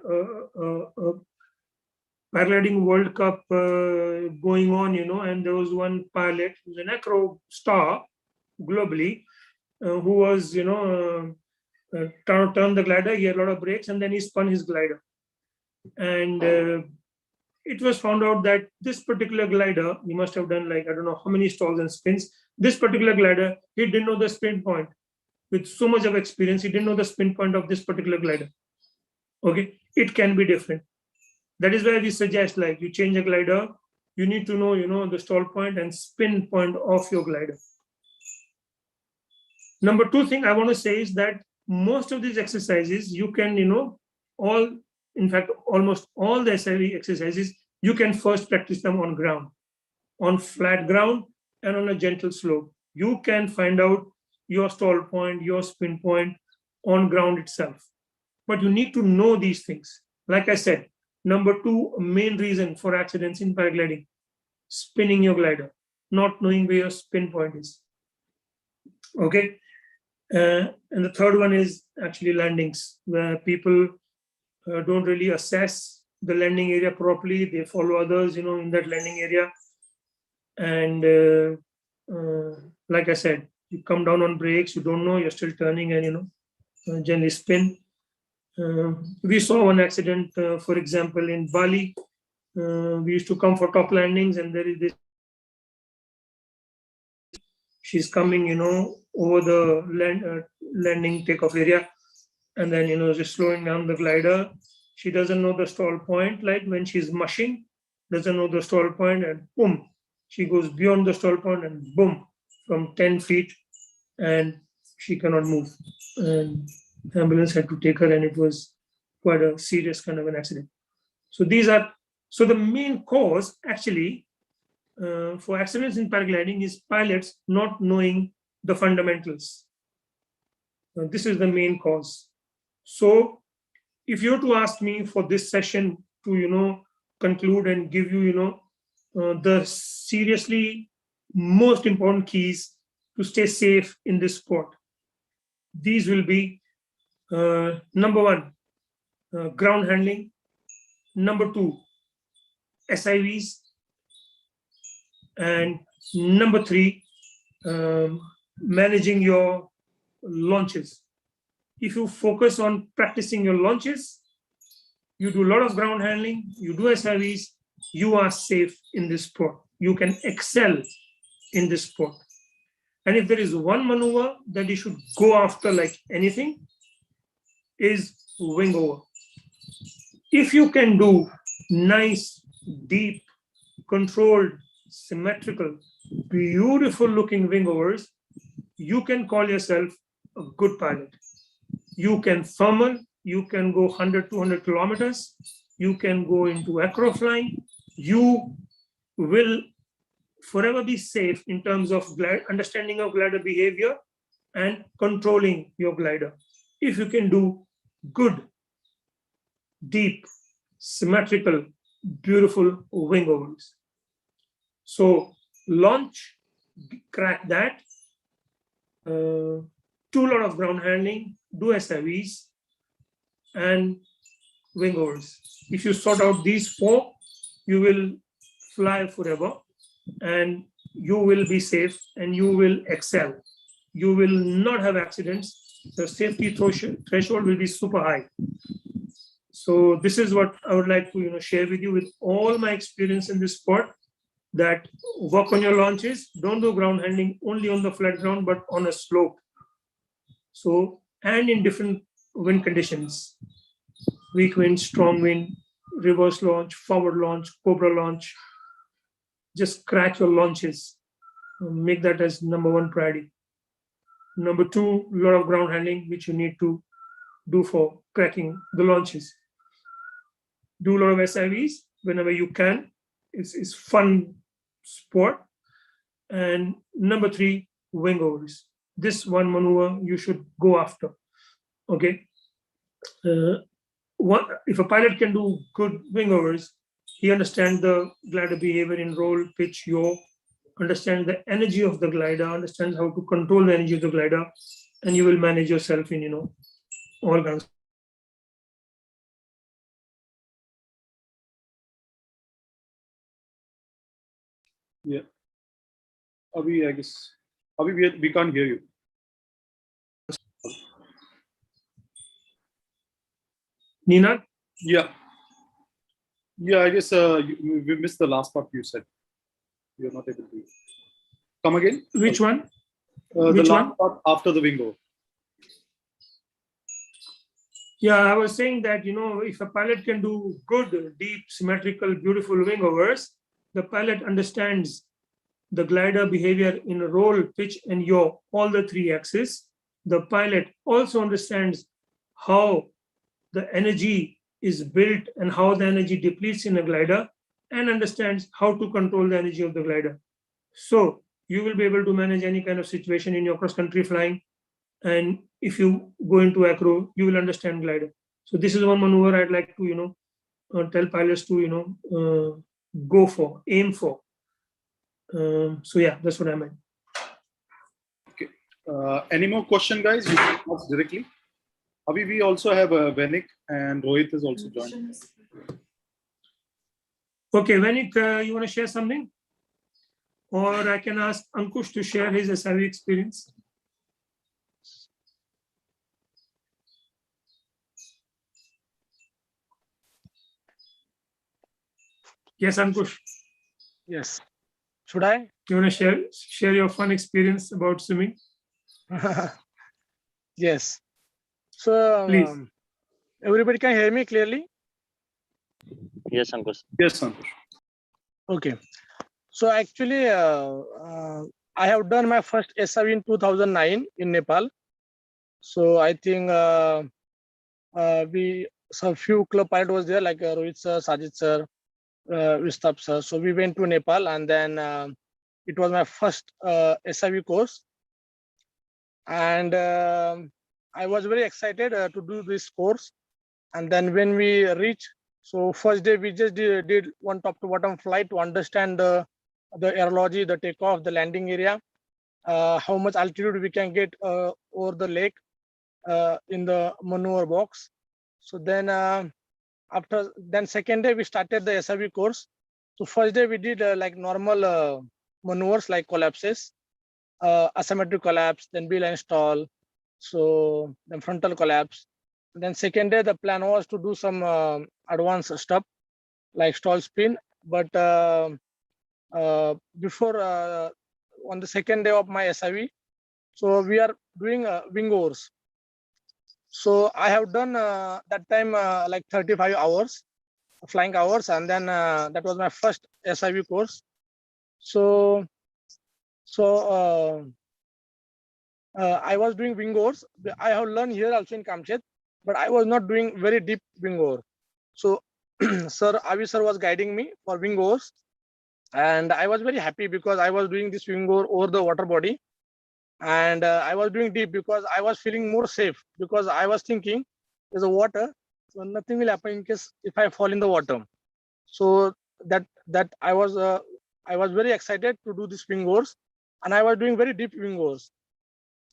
Paragliding World Cup going on, and there was one pilot who's an Acro star globally who was, turn the glider. He had a lot of brakes, and then he spun his glider. And it was found out that this particular glider, he must have done like, I don't know how many stalls and spins. This particular glider, he didn't know the spin point. With so much of experience, he didn't know the spin point of this particular glider. Okay, it can be different. That is why we suggest, like, you change a glider, you need to know, the stall point and spin point of your glider. #2 thing I want to say is that most of these exercises, you can, in fact, almost all the SIV exercises, you can first practice them on ground, on flat ground and on a gentle slope. You can find out your stall point, your spin point on ground itself. But you need to know these things. Like I said, #2 main reason for accidents in paragliding: spinning your glider, not knowing where your spin point is. Okay. And the third one is actually landings, where people don't really assess the landing area properly. They follow others, in that landing area. And like I said, you come down on brakes, you don't know, you're still turning and, generally spin. We saw one accident, for example, in Bali. We used to come for top landings, and there is this. She's coming, over the landing takeoff area, and then, just slowing down the glider. She doesn't know the stall point, like when she's mushing, doesn't know the stall point, and boom, she goes beyond the stall point, and boom, from 10 feet, and she cannot move. And ambulance had to take her, and it was quite a serious kind of an accident. So the main cause actually for accidents in paragliding is pilots not knowing the fundamentals. This is the main cause. So if you were to ask me for this session to, conclude and give you, the seriously most important keys to stay safe in this sport, these will be #1, ground handling; #2, SIVs; and #3, managing your launches. If you focus on practicing your launches, you do a lot of ground handling, you do SIVs, you are safe in this sport. you can excel in this sport. And if there is one maneuver that you should go after like anything, is wing over. If you can do nice, deep, controlled, symmetrical, beautiful looking wing overs, you can call yourself a good pilot. You can thermal, you can go 100, 200 kilometers, you can go into acro flying, you will forever be safe in terms of understanding of glider behavior and controlling your glider. If you can do good, deep, symmetrical, beautiful wing overs. So launch, crack that, do a lot of ground handling, do SIVs and wing overs. If you sort out these four, you will fly forever and you will be safe and you will excel. You will not have accidents. The safety threshold will be super high. So this is what I would like to share with you with all my experience in this sport, that work on your launches. Don't do ground handling only on the flat ground, but on a slope. So, and in different wind conditions, weak wind, strong wind, reverse launch, forward launch, cobra launch. Just crack your launches. Make that as number one priority. Number two, a lot of ground handling, which you need to do for cracking the launches. Do a lot of SIVs whenever you can. It's fun sport. And number three, wing overs. This one maneuver you should go after. Okay. If a pilot can do good wing overs, he understands the glider behavior in roll, pitch, yaw, understands the energy of the glider, understands how to control the energy of the glider, and you will manage yourself in all kinds. Yeah. Abhi, I guess. Abhi, we can't hear you. Nina? Yeah. Yeah, I guess we missed the last part you said. You're not able to. Come again? Which one? The last part after the wing over. Yeah, I was saying that, if a pilot can do good, deep, symmetrical, beautiful wing overs, the pilot understands the glider behavior in roll, pitch, and yaw, all the three axes. The pilot also understands how the energy is built and how the energy depletes in a glider, and understands how to control the energy of the glider. So you will be able to manage any kind of situation in your cross-country flying. And if you go into acro, you will understand glider. So this is one maneuver I'd like to, tell pilots to, go for, aim for. So yeah, that's what I meant. Okay. Any more question, guys? You can ask directly. Abhi, we also have Venik and Rohit is also joined. Okay, Venik, you want to share something? Or I can ask Ankush to share his SIV experience. Yes, Ankush. Yes. Should I? You want to share your fun experience about swimming? Yes. So please. Everybody can hear me clearly? Yes, Ankush. Yes, Ankush. Okay. So actually, I have done my first SIV in 2009 in Nepal. So I think some few club pilots was there, like Rohit sir, Sajid sir, Vistap sir. So we went to Nepal, and then it was my first SIV course. And I was very excited to do this course. And then when we reached, so first day we just did one top to bottom flight to understand the aerology, the takeoff, the landing area, how much altitude we can get over the lake in the maneuver box. So then second day we started the SIV course. So first day we did like normal maneuvers like collapses, asymmetric collapse, then beeline stall, so then frontal collapse. Then second day the plan was to do some advanced stuff like stall spin, but before on the second day of my SIV. So we are doing wing overs. So I have done that time like 35 hours flying hours, and then that was my first SIV course. So I was doing wing overs. I have learned here also in Kamchet, but I was not doing very deep wing over. So Sir Avi sir was guiding me for wing overs, and I was very happy because I was doing this wing over the water body, and I was doing deep because I was feeling more safe, because I was thinking there's a water, so nothing will happen in case if I fall in the water. So that I was very excited to do this wing overs, and I was doing very deep wing overs.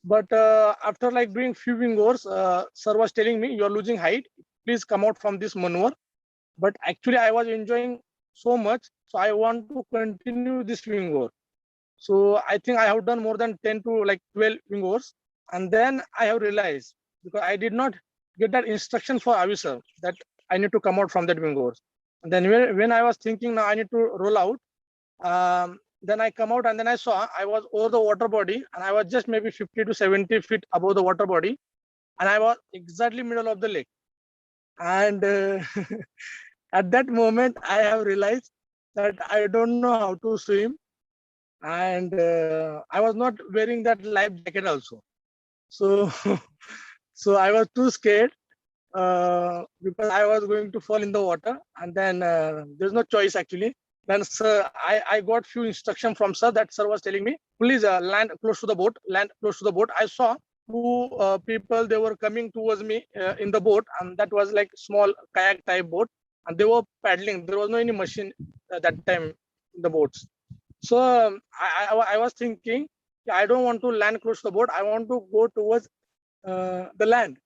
But after like doing few wing overs, sir was telling me, you're losing height, please come out from this maneuver. But actually I was enjoying so much, so I want to continue this wing over. So I think I have done more than 10 to like 12 wing overs, and then I have realized, because I did not get that instruction for Avi sir that I need to come out from that wing overs. And then when I was thinking now I need to roll out, then I come out, and then I saw I was over the water body, and I was just maybe 50 to 70 feet above the water body, and I was exactly middle of the lake. And at that moment, I have realized that I don't know how to swim, and I was not wearing that life jacket also. So, so I was too scared because I was going to fall in the water, and then there's no choice actually. Then sir, I got few instruction from sir, that sir was telling me, please land close to the boat, land close to the boat. I saw two people, they were coming towards me in the boat, and that was like small kayak type boat, and they were paddling. There was no any machine at that time in the boats. So I was thinking, I don't want to land close to the boat, I want to go towards the land,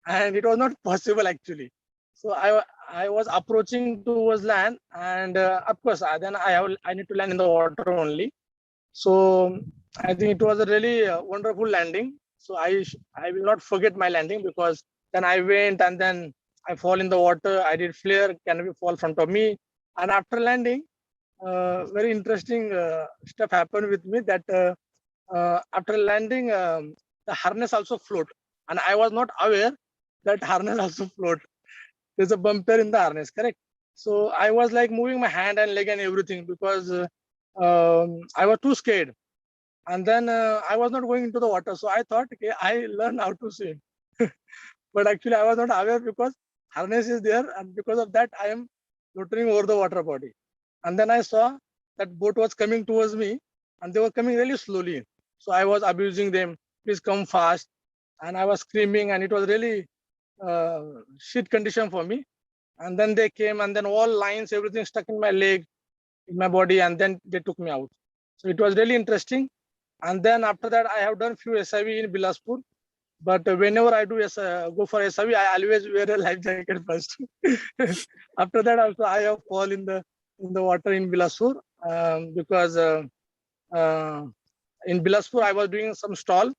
and it was not possible actually. So I was approaching towards land, and of course then I need to land in the water only. So I think it was a really wonderful landing. So I will not forget my landing, because then I went and then I fall in the water. I did flare, canopy fall front of me, and after landing, very interesting stuff happened with me. That after landing, the harness also float, and I was not aware that harness also float. There's a bumper in the harness, correct? So I was like moving my hand and leg and everything, because I was too scared. And then I was not going into the water. So I thought, okay, I learned how to swim. But actually I was not aware, because harness is there, and because of that I am floating over the water body. And then I saw that boat was coming towards me, and they were coming really slowly. So I was abusing them, please come fast. And I was screaming, and it was really shit condition for me. And then they came, and then all lines, everything stuck in my leg, in my body, and then they took me out. So it was really interesting. And then after that, I have done few SIV in Bilaspur. But whenever I do go for SIV, I always wear a life jacket first. After that, also I have fall in the water in Bilaspur, because in Bilaspur I was doing some stall,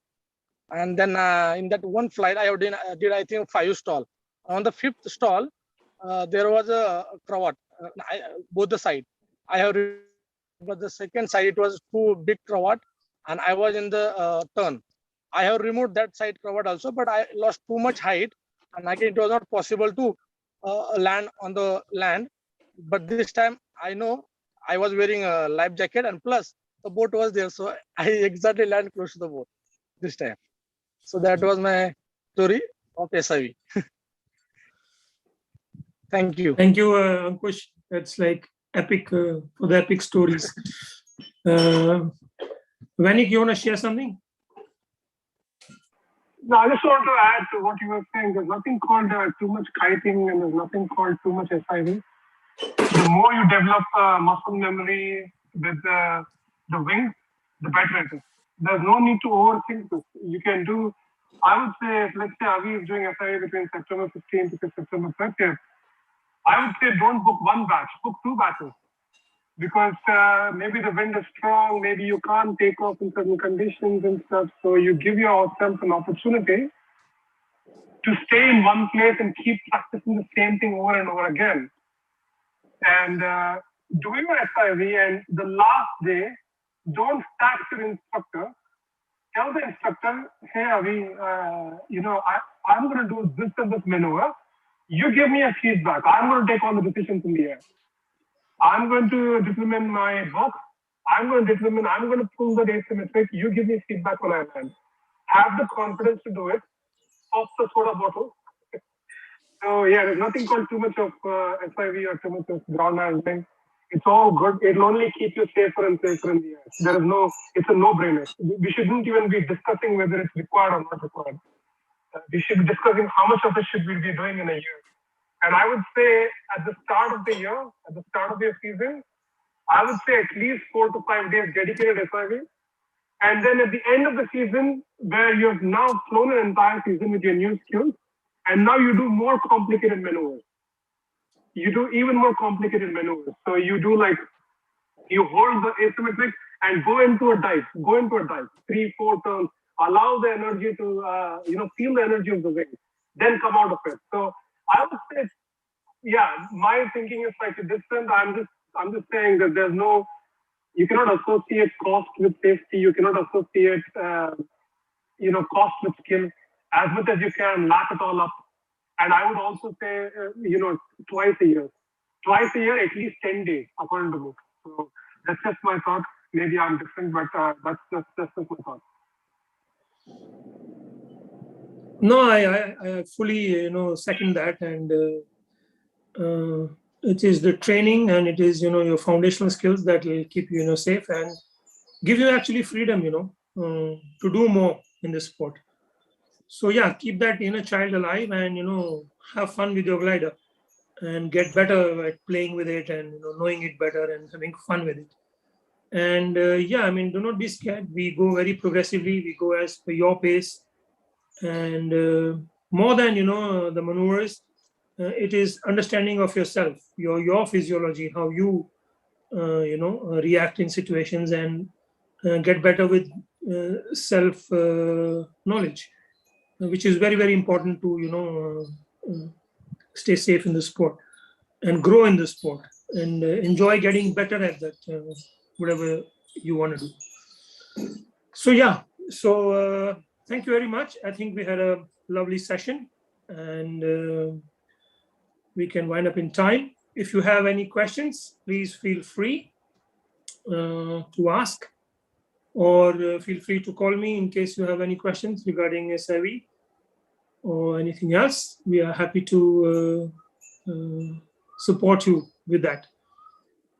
and then in that one flight I did I think 5 stall. On the 5th stall, there was a cravat, both the side. I have, but the second side it was too big cravat, and I was in the turn. I have removed that side cravat also, but I lost too much height, and again it was not possible to land on the land. But this time I know I was wearing a life jacket, and plus the boat was there, so I exactly landed close to the boat this time. So that was my story of SIV. Thank you. Thank you, Ankush. That's like epic for the epic stories. Vanik, you want to share something? No, I just want to add to what you were saying. There's nothing called too much kiting, and there's nothing called too much SIV. The more you develop muscle memory with the wings, the better it is. There's no need to overthink this. You can do, I would say, let's say Avi is doing SIV between September 15th to September 30th. I would say don't book one batch, book 2 batches. Because maybe the wind is strong, maybe you can't take off in certain conditions and stuff. So you give yourself an opportunity to stay in one place and keep practicing the same thing over and over again. And do your SIV, and the last day, don't tax your instructor. Tell the instructor, hey, Avi, I'm going to do this and this maneuver. You give me a feedback. I'm going to take all the decisions in the air. I'm going to determine my box. I'm going to pull the asymmetric. You give me feedback when I land. Have the confidence to do it. Off the soda bottle. So yeah, there's nothing called too much of SIV or too much of ground handling. It's all good. It'll only keep you safer and safer in the air. It's a no-brainer. We shouldn't even be discussing whether it's required or not required. We should be discussing how much of it should we be doing in a year. And I would say at the start of the year, at the start of your season, I would say at least 4 to 5 days dedicated SIV. And then at the end of the season, where you have now flown an entire season with your new skills, and now you do more complicated maneuvers. You do even more complicated maneuvers. So you do you hold the asymmetric and go into a dive, 3-4 turns, allow the energy to, feel the energy of the wing, then come out of it. So I would say, yeah, my thinking is slightly different. I'm just saying that you cannot associate cost with safety. You cannot associate, cost with skill. As much as you can, lap it all up. And I would also say, twice a year, at least 10 days, according to me. So that's just my thought. Maybe I'm different, but that's just my thought. No, I fully, second that. And it is the training and it is, your foundational skills that will keep you, safe and give you actually freedom, to do more in the sport. So yeah, keep that inner child alive and, have fun with your glider and get better at playing with it and, knowing it better and having fun with it. And do not be scared. We go very progressively. We go as per your pace. And more than, the maneuvers, it is understanding of yourself, your physiology, how you, react in situations and get better with self knowledge, which is very, very important to, stay safe in the sport and grow in the sport and enjoy getting better at that, whatever you want to do. So, yeah. So, thank you very much. I think we had a lovely session and we can wind up in time. If you have any questions, please feel free to ask or feel free to call me in case you have any questions regarding SIV or anything else. We are happy to support you with that.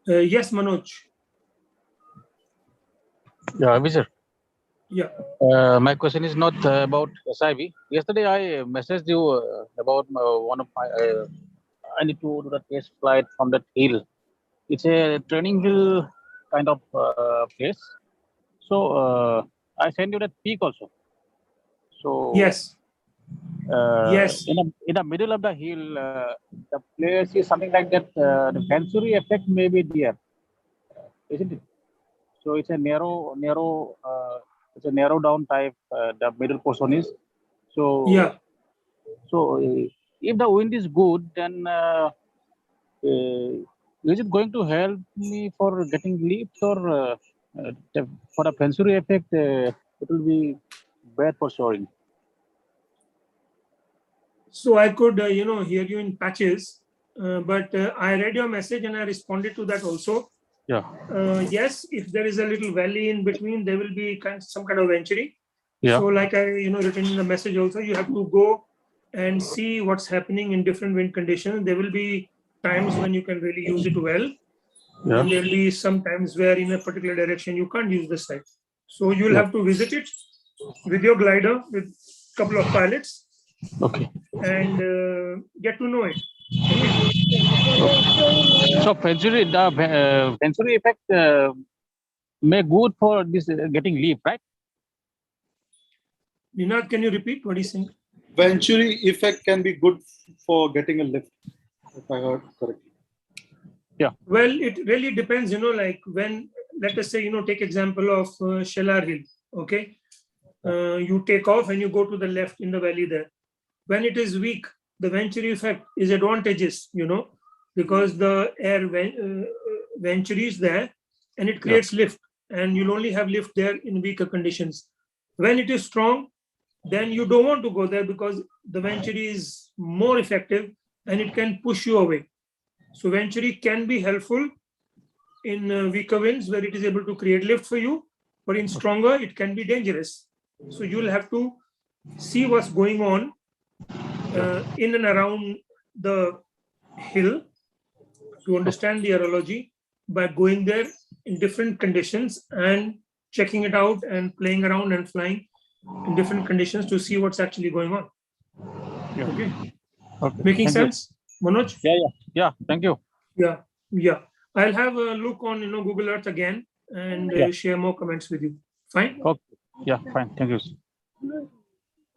Yes, Manoj. Yeah, Avi sir. Yeah. My question is not about SIV. Yesterday, I messaged you about one of my. I need to do the test flight from that hill. It's a training hill kind of place. So I sent you that peak also. So yes. Yes. In the middle of the hill, the place is something like that. The Venturi effect may be there, isn't it? So it's a narrow down type. The middle portion is. So yeah. So if the wind is good, then is it going to help me for getting leaps or for the Venturi effect? It will be bad for soaring. So I could, hear you in patches, but I read your message and I responded to that also. Yeah. Yes, if there is a little valley in between, there will be some kind of venturi. Yeah. So like I, written in the message also, you have to go and see what's happening in different wind conditions. There will be times when you can really use it well. Yeah. And there will be some times where in a particular direction, you can't use the site. So you'll have to visit it with your glider, with a couple of pilots. Okay. And get to know it. Okay. So the Venturi effect may good for this getting leap, right? Ninad, can you repeat what he's saying? Venturi effect can be good for getting a lift, if I heard correctly. Yeah. Well, it really depends, like when, let us say, take example of Shelar Hill, okay? You take off and you go to the left in the valley there. When it is weak, the Venturi effect is advantageous, because the air Venturi is there and it creates lift, and you'll only have lift there in weaker conditions. When it is strong, then you don't want to go there because the Venturi is more effective and it can push you away. So Venturi can be helpful in weaker winds where it is able to create lift for you, but in stronger, it can be dangerous. So you'll have to see what's going on in and around the hill to understand the aerology by going there in different conditions and checking it out and playing around and flying in different conditions to see what's actually going on. Okay. Making sense, Manoj? Yeah. Thank you. Yeah. I'll have a look on Google Earth again and share more comments with you. Fine. Okay. Yeah. Fine. Thank you.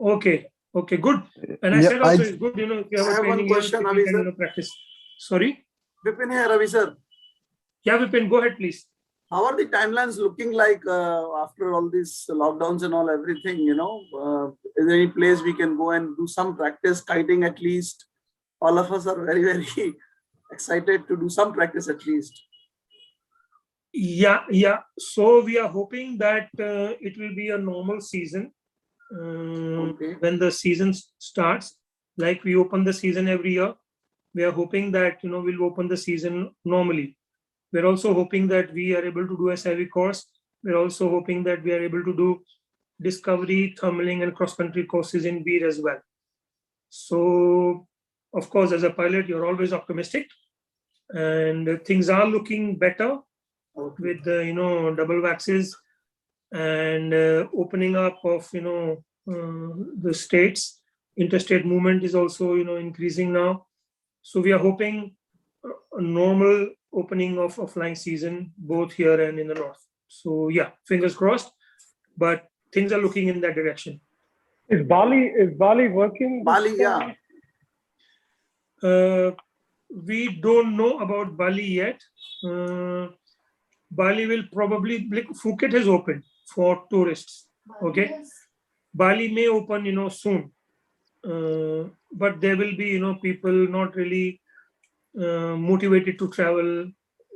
Okay, good. And I said also it's good, if you have a training question, you can practice. Sorry? Vipin here, Ravi sir. Yeah, Vipin, go ahead, please. How are the timelines looking like after all these lockdowns and all everything, is there any place we can go and do some practice, kiting at least? All of us are very, very excited to do some practice at least. Yeah. So we are hoping that it will be a normal season. When the season starts, like we open the season every year, we are hoping that we'll open the season normally. We're also hoping that we are able to do SIV course. We're also hoping that we are able to do discovery, thermaling, and cross-country courses in Veer as well. So, of course, as a pilot, you're always optimistic, and things are looking better with the double waxes and opening up of the states. Interstate movement is also increasing now, so we are hoping a normal opening of a flying season both here and in the north. So yeah, fingers crossed, but things are looking in that direction. Is Bali working? Bali, yeah. We don't know about Bali yet. Bali will probably, Phuket has opened for tourists. Okay, Bali may open, soon, but there will be, people not really motivated to travel.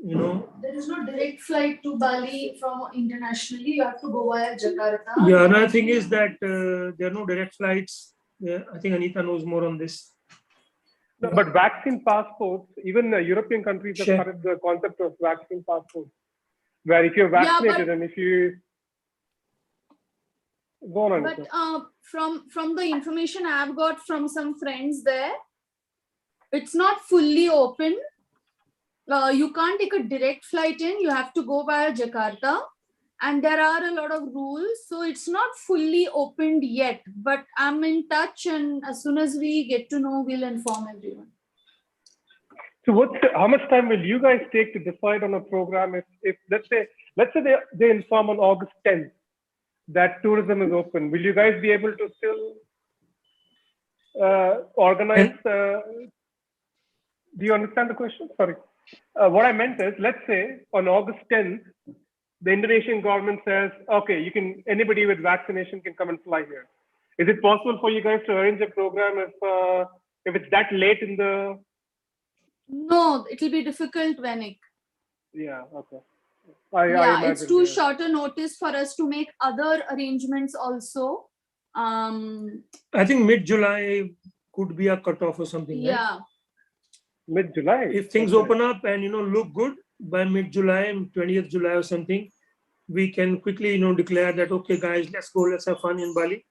There is no direct flight to Bali from internationally. You have to go via Jakarta. Yeah, another thing is that there are no direct flights. I think Anita knows more on this. No, but vaccine passports, even European countries have started the concept of vaccine passports, where if you're vaccinated and if you go on. But from the information I've got from some friends there, it's not fully open. You can't take a direct flight in. You have to go via Jakarta, and there are a lot of rules. So it's not fully opened yet. But I'm in touch, and as soon as we get to know, we'll inform everyone. So how much time will you guys take to decide on a program? If let's say they inform on August 10th that tourism is open, will you guys be able to still organize? Do you understand the question? Sorry. What I meant is, let's say on August 10th, the Indonesian government says, okay, anybody with vaccination can come and fly here. Is it possible for you guys to arrange a program if it's that late in the? No, it will be difficult, Venik. Yeah. Okay. It's too short a notice for us to make other arrangements also. I think mid-July could be a cutoff or something. Yeah. Right? Mid-July. If things open up and look good by mid-July, 20th July or something, we can quickly declare that, okay guys, let's go, let's have fun in Bali,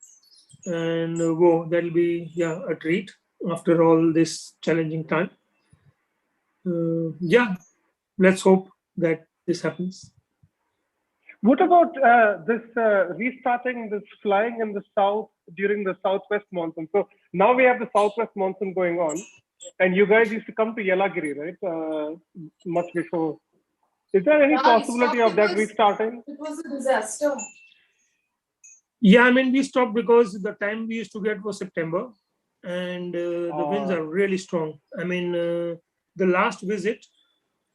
and go. That'll be a treat after all this challenging time. Let's hope that this happens. What about this restarting this flying in the south during the southwest monsoon? So now we have the southwest monsoon going on, and you guys used to come to Yelagiri, right? Much before. Is there any possibility of that restarting? It was a disaster. Yeah, I mean, we stopped because the time we used to get was September, and the winds are really strong. I mean, the last visit,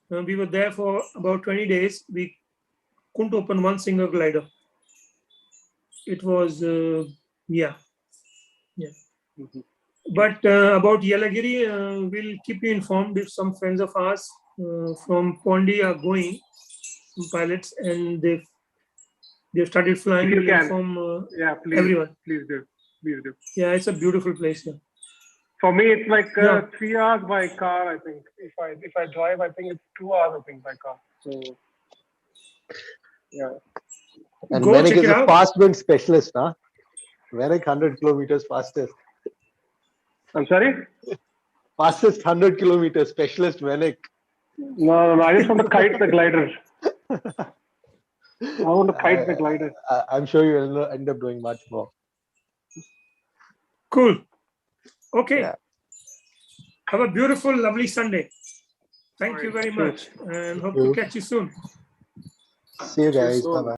we were there for about 20 days. We couldn't open one single glider. It was, But about Yelagiri, we'll keep you informed if some friends of ours from Pondi are going, pilots, and they've started flying. If you We'll can. inform Yeah, please, everyone. please do. Please do. Yeah, it's a beautiful place here. For me, it's like Yeah. 3 hours by car. I think if I drive, I think it's 2 hours. I think by car. So yeah. And Go Venik check is it a out. fast wind specialist, huh? Venik 100 kilometers fastest. I'm sorry. Fastest 100 kilometers specialist Venik. No. I just want to kite the glider. I want to kite the glider. I'm sure you will end up doing much more. Cool. Okay. Yeah. Have a beautiful, lovely Sunday. Thank you Alright, very cheers. much, and hope you. to catch you soon. See you guys. soon. Bye bye.